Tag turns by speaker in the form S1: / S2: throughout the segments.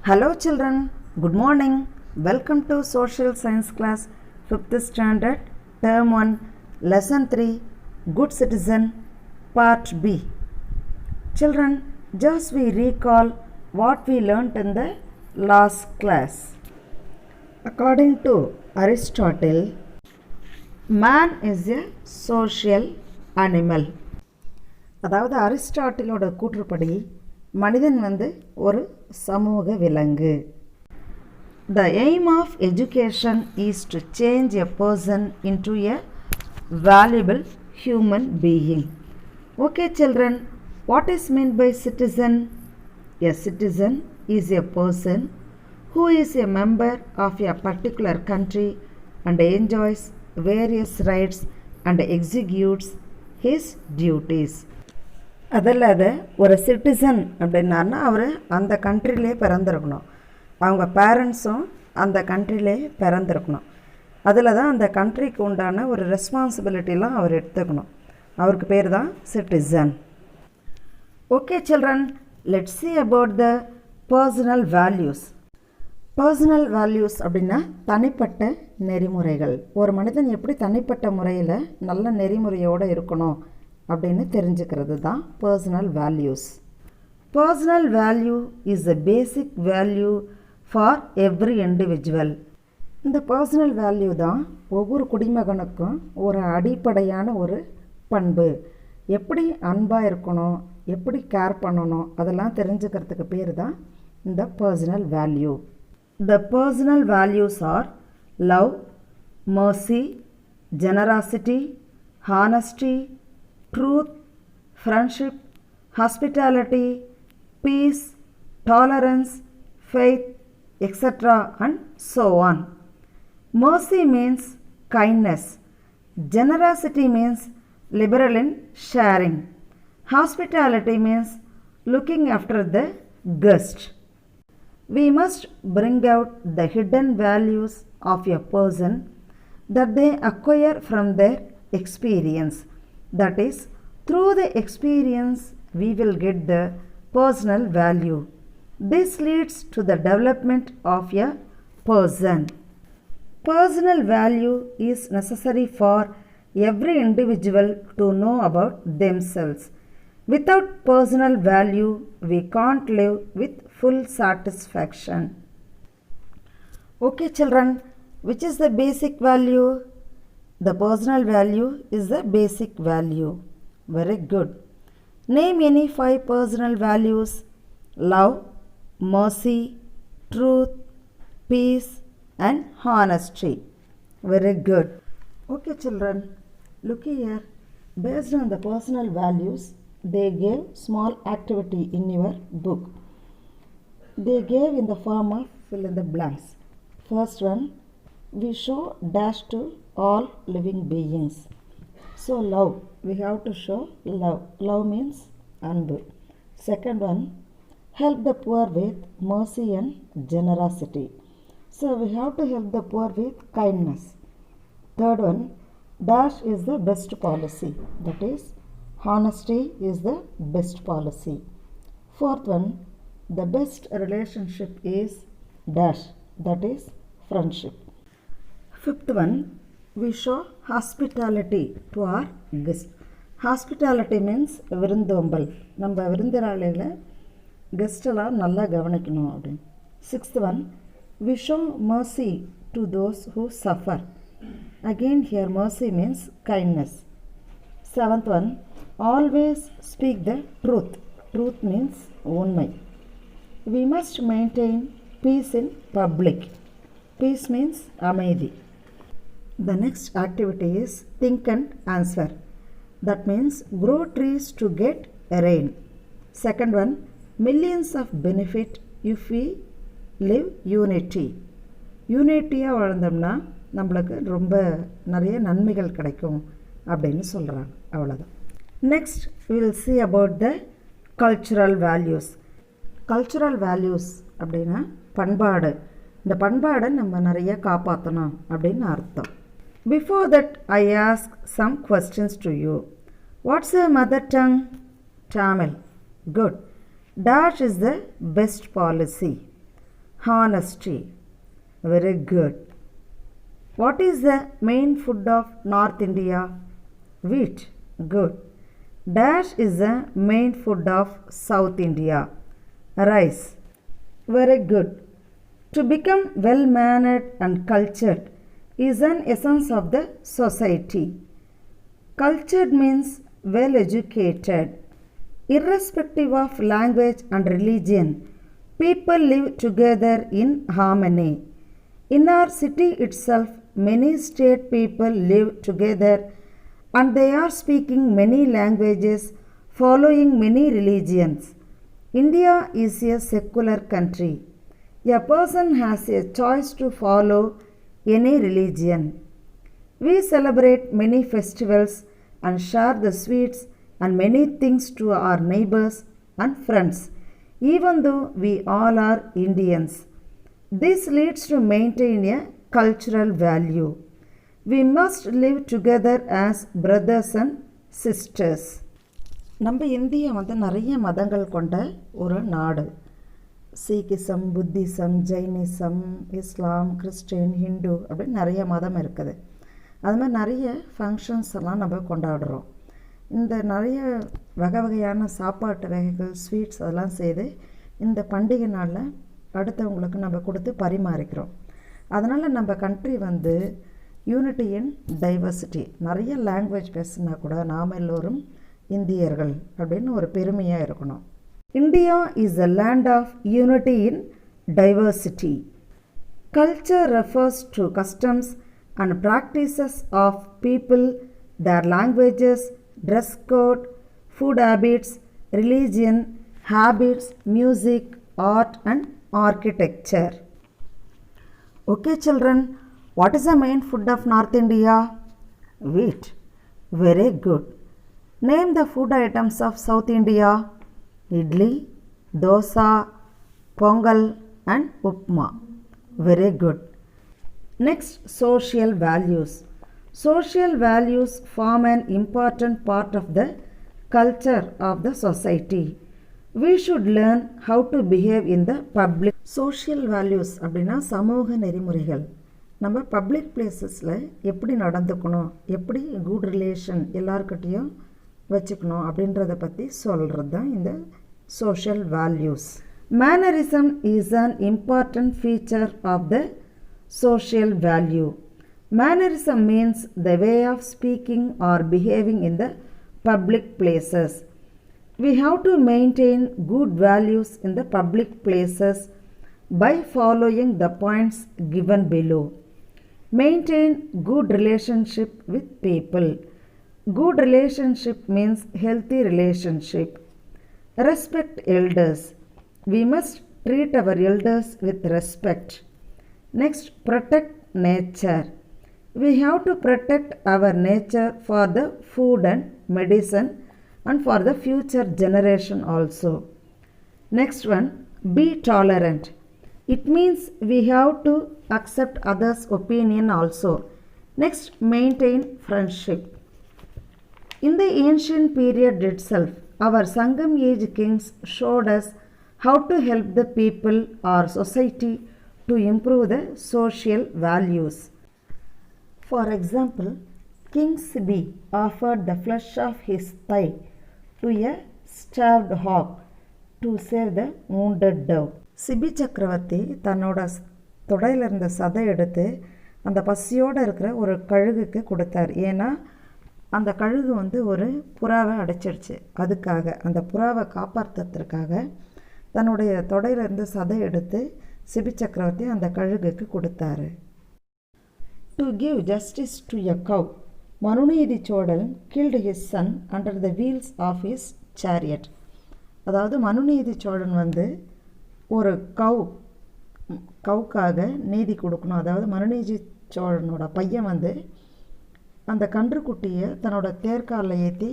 S1: Hello children, good morning. Welcome to Social Science class 5th standard term 1 lesson 3 Good Citizen part B. Children, just we recall what we learnt in the last class. According to Aristotle, man is a social animal. அதாவது அரிஸ்டாட்டிலோட கூற்றுப்படி மனிதன் ஒரு சமூக விலங்கு. The aim of education is to change a person into a valuable human being. Okay children, what is meant by citizen? A citizen is a person who is a member of a particular country and enjoys various rights and executes his duties. அதில் ஒரு citizen அப்படின்னா அவர் அந்த கண்ட்ரிலே பிறந்திருக்கணும், அவங்க பேரண்ட்ஸும் அந்த கண்ட்ரிலே பிறந்திருக்கணும். அதில் தான் அந்த கண்ட்ரிக்கு உண்டான ஒரு ரெஸ்பான்சிபிலிட்டிலாம் அவர் எடுத்துக்கணும். அவருக்கு பேர் தான் citizen. Okay children, let's see about the personal values. Personal values அப்படின்னா தனிப்பட்ட நெறிமுறைகள். ஒரு மனிதன் எப்படி தனிப்பட்ட முறையில் நல்ல நெறிமுறையோடு இருக்கணும் அப்படின்னு தெரிஞ்சுக்கிறது தான் personal values. Personal value is a basic value for every individual. இந்த பர்சனல் வேல்யூ தான் ஒவ்வொரு குடிமகனுக்கும் ஒரு அடிப்படையான ஒரு பண்பு. எப்படி அன்பாக இருக்கணும், எப்படி கேர் பண்ணணும், அதெல்லாம் தெரிஞ்சுக்கிறதுக்கு பேர் தான் இந்த personal value. The personal values are love, mercy, generosity, honesty, truth, friendship, hospitality, peace, tolerance, faith, etc. and so on. Mercy means kindness. Generosity means liberal in sharing. Hospitality means looking after the guest. We must bring out the hidden values of a person that they acquire from their experience. That is, through the experience we will get the personal value. This leads to the development of a person. Personal value is necessary for every individual to know about themselves. Without personal value, we can't live with full satisfaction. Okay children, which is the basic value? The personal value is the basic value. Very good. Name any 5 personal values. Love, mercy, truth, peace and honesty. Very good. Okay children, look here. Based on the personal values, they gave small activity in your book. They gave in the form of fill in the blanks. First one, we show dash to all living beings. So love, we have to show love. Love means anbu. Second one, help the poor with mercy and generosity. So we have to help the poor with kindness. Third one, dash is the best policy. That is, honesty is the best policy. Fourth one, the best relationship is dash. That is friendship. Fifth one, we show hospitality to our guest. Hospitality means விருந்தோம்பல். நம்ம விருந்தினர்களை கெஸ்டெல்லாம் நல்லா கவனிக்கணும் அப்படின்னு. Sixth one, we show mercy to those who suffer. Again here mercy means kindness. Seventh one, always speak the truth. Truth means உண்மை. We must maintain peace in public. Peace means அமைதி. The next activity is think and answer. That means grow trees to get rain. Second one, millions of benefit if we live unity. யூனிட்டியாக வாழ்ந்தோம்னா நம்மளுக்கு ரொம்ப நிறைய நன்மைகள் கிடைக்கும் அப்படின்னு சொல்கிறாங்க. அவ்வளோதான். Next we will see about the cultural values. Cultural values அப்படின்னா பண்பாடு. இந்த பண்பாடை நம்ம நிறைய காப்பாற்றணும் அப்படின்னு அர்த்தம். Before that, I ask some questions to you. What's your mother tongue? Tamil. Good. Dash is the best policy. honesty. Very good. What is the main food of North India? Wheat. Good. Dash is the main food of South India. Rice. Very good. To become well-mannered and cultured is an essence of the society. Cultured means well-educated. Irrespective of language and religion, people live together in harmony. In our city itself, many state people live together and they are speaking many languages, following many religions. India is a secular country. A person has a choice to follow any religion. We celebrate many festivals and share the sweets and many things to our neighbors and friends, even though we all are Indians. This leads to maintain a cultural value. We must live together as brothers and sisters. நம்ம India நிறைய மதங்கள் கொண்ட ஒரு நாடு. Sikhism, Buddhism, Jainism, இஸ்லாம், Christian, Hindu அப்படின்னு நிறைய மதம் இருக்குது. அது மாதிரி நிறைய ஃபங்க்ஷன்ஸ் எல்லாம் நம்ம கொண்டாடுறோம். இந்த நிறைய வகை வகையான சாப்பாட்டு வகைகள், ஸ்வீட்ஸ் அதெல்லாம் செய்து இந்த பண்டிகை நாளில் அடுத்தவங்களுக்கு நம்ம கொடுத்து பரிமாறிக்கிறோம். அதனால் நம்ம கண்ட்ரி யூனிட்டி இன் டைவர்சிட்டி. நிறைய லாங்குவேஜ் பேசுனா கூட நாம் எல்லோரும் இந்தியர்கள் அப்படின்னு ஒரு பெருமையாக இருக்கணும். India is a land of unity in diversity. Culture refers to customs and practices of people, their languages, dress code, food habits, religion, habits, music, art and architecture. Okay children, what is the main food of North India? Wheat. Very good. Name the food items of South India. Idli, dosa, pongal and upma. Very good. Next, social values. Social values form an important part of the culture of the society. We should learn how to behave in the public. Social values அப்படின்னா சமூக நெறிமுறைகள். நம்ம public பிளேசஸில் எப்படி நடந்துக்கணும், எப்படி good relation எல்லாருக்கிட்டையும் வச்சுக்கணும் அப்படின்றத பற்றி சொல்கிறது தான் இந்த social values. Mannerism is an important feature of the social value. Mannerism means the way of speaking or behaving in the public places. We have to maintain good values in the public places by following the points given below. Maintain good relationship with people. Good relationship means healthy relationship. Respect elders. We must treat our elders with respect. Next, protect nature. We have to protect our nature for the food and medicine and for the future generation also. Next one, be tolerant. It means we have to accept others' opinion also. Next, maintain friendship. In the ancient period itself, our Sangam age kings showed us how to help the people or society to improve the social values. For example, King Sibi offered the flesh of his thigh to a starved hog to save the wounded dove. Sibi Chakravarthi தன்னோட தொடையில் இருந்த சதை எடுத்து அந்த பசியோடு இருக்கிற ஒரு கழுகுக்கு கொடுத்தார். ஏன்னா அந்த கழுகு ஒரு புறாவை அடைச்சிடுச்சு. அதுக்காக அந்த புறாவை காப்பாற்றுறதுக்காக தன்னுடைய தொடையிலிருந்து சதை எடுத்து சிபி சக்கரவர்த்தி அந்த கழுகுக்கு கொடுத்தாரு. To give justice to a cow, Manuneethi Cholan killed his son under the wheels of his chariot. அதாவது மனுநீதி சோழன் ஒரு கவுக்காக நீதி கொடுக்கணும். அதாவது மனுநீதி சோழனோட பையன் அந்த கன்றுக்குட்டியை தன்னோட தேர்காலில் ஏற்றி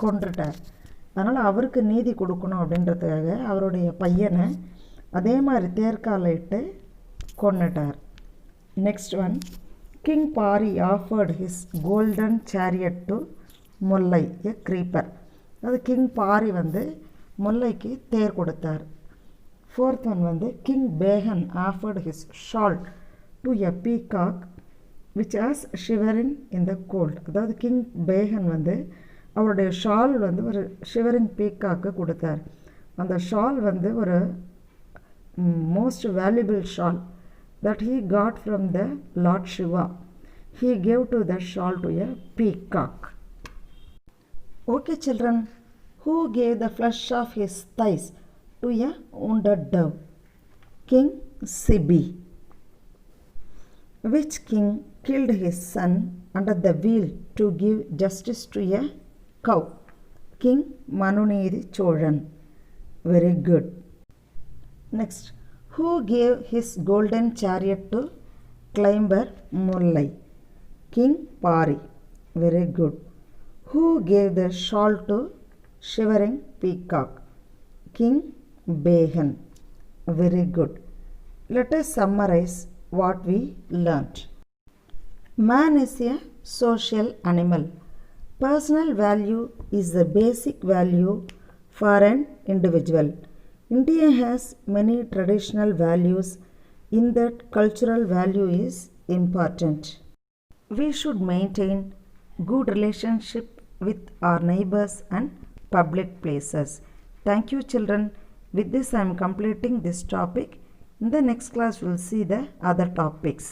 S1: கொன்றுட்டார். அதனால் அவருக்கு நீதி கொடுக்கணும் அப்படின்றதுக்காக அவருடைய பையனை அதே மாதிரி தேர்காலில் இட்டு கொன்னுட்டார். Next one, king Pari offered his golden chariot to Mullai a creeper. அதாவது கிங் பாரி முல்லைக்கு தேர் கொடுத்தார். Fourth one வந்து King Behan offered his shawl to a peacock which was shivering in the cold. அதாவது கிங் பேகன் வந்து அவருடைய ஷால் வந்து ஒரு ஷிவரிங் பீக்காக்கு கொடுத்தார். அந்த ஷால் வந்து ஒரு most valuable shawl that he got from the Lord Shiva. He gave to the shawl to a peacock. Okay children, who gave the flesh of his thighs to a wounded dove? King Sibi. Which king killed his son under the wheel to give justice to a cow? King Manuniri Cholan. Very good. Next, who gave his golden chariot to climber Mullai? King Pari. Very good. Who gave the shawl to shivering peacock? King Behan. Very good. Let us summarize what we learnt. Man is a social animal. Personal value is the basic value for an individual. India has many traditional values. In that, cultural value is important. We should maintain good relationship with our neighbors and public places. Thank you children. With this I am completing this topic. In the next class we will see the other topics.